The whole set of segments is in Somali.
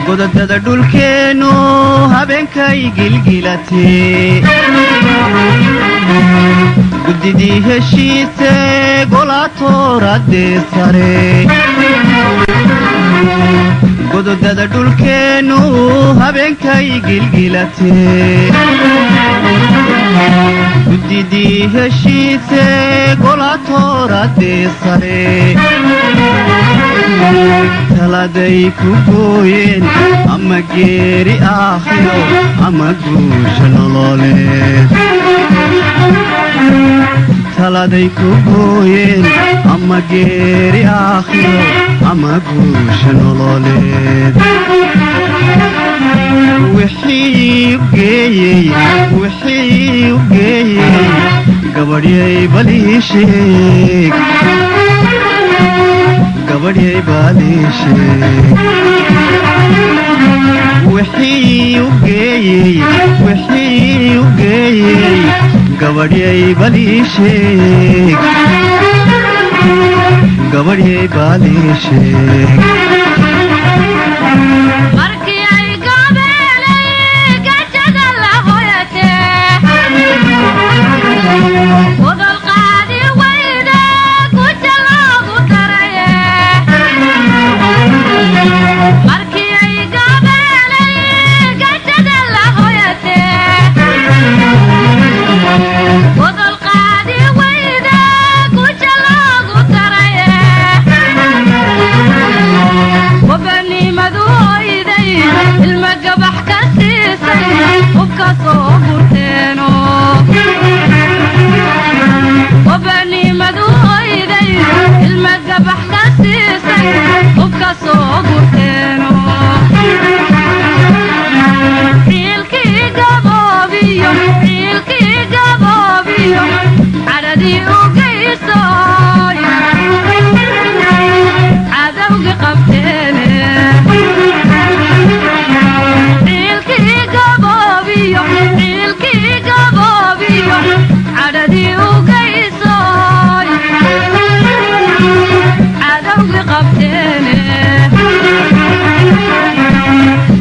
godadada dhulkeenu habeenkay gilgilatee guddidii heshiise golaatooradee sare godadada dhulkeenu habeenkay gilgilatee guddidii heshiise golaatooradee sare taladay ku gooyeen ama geeri aakhiro ama guusha nololeed taladay ku gooyeen ama geeri aakhiro ama guusha nololeed wixii u geeyey gabadhyay balii sheeg gabadhyay balii sheeg wixii u geeyey gabadhyay balii sheeg gabadhyay balii sheeg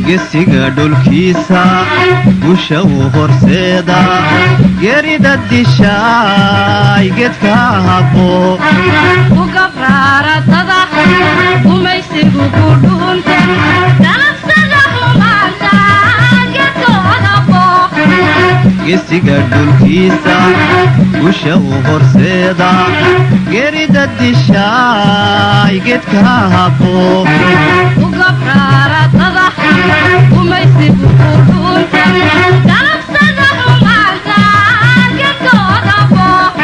gesiga dhulkiisa busha u horseeda geerida dishaay geedka habo u gabraaratada gumaysigu ku dhuunte dalabsada xumaanta geedkooda booq gesiga dhulkiisa busha u horseeda geerida dishaay geedka habo u gabraaratada gumaysigu ku dhuunte dalabsada xumaanta geedkooda booq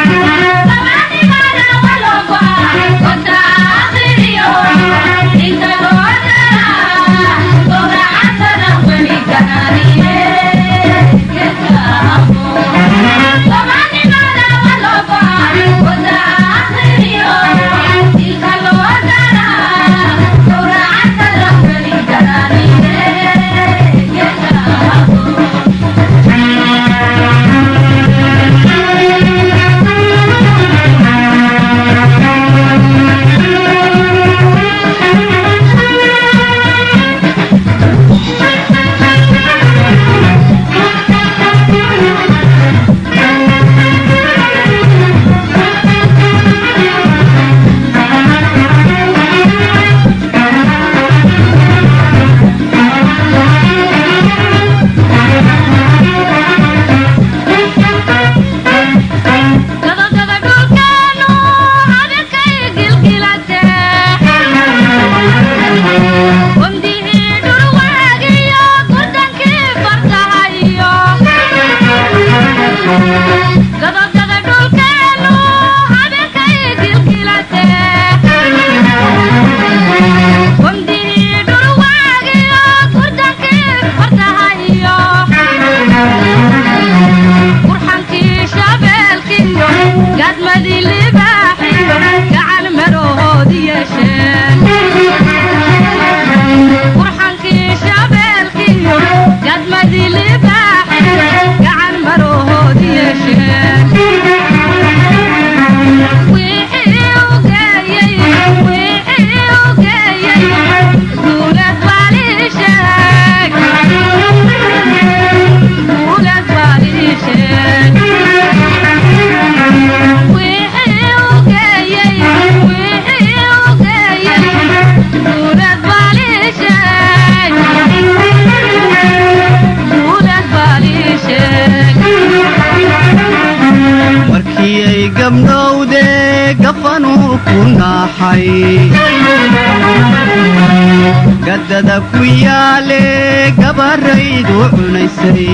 gabanuu ku naaxay gaddada ku yaale gabaraydu cunaysay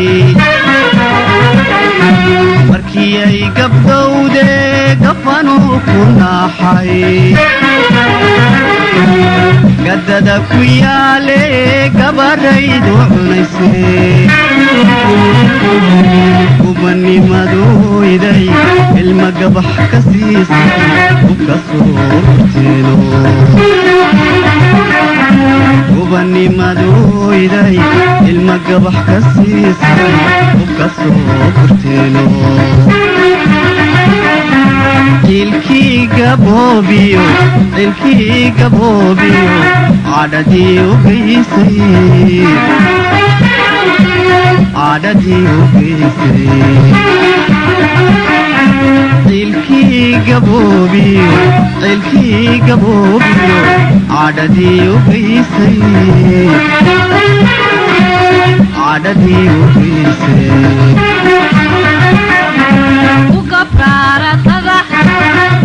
markii ay gabdhowde gabanuu ku naaxay gaddada ku yaale gabaraydu cunaysay gubanimaduyday ilma gabax ka siisay hubka soo urteeno gubanimaduyday ilma gabax ka siisay hubka soo urteeno ilkii gaboobiyo cadhadii u geysay ilkii gaboobiyo cadhadii u geysay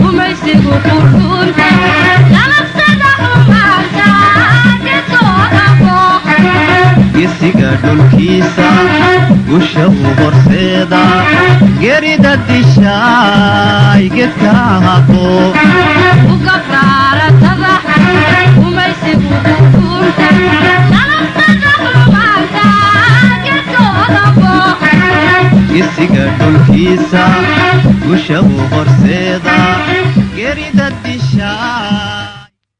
gumaysigu qurxuunta galabsada xumaanta gedkooda booq gesiga dhulkiisa gusha u horseeda gerida dishaay gedka haqo u gabraaratada gumaysigu qurxuunta galabsada xumaanta gedkooda booq gesiga dhulkiisa gusha u horseeda gerida dishaay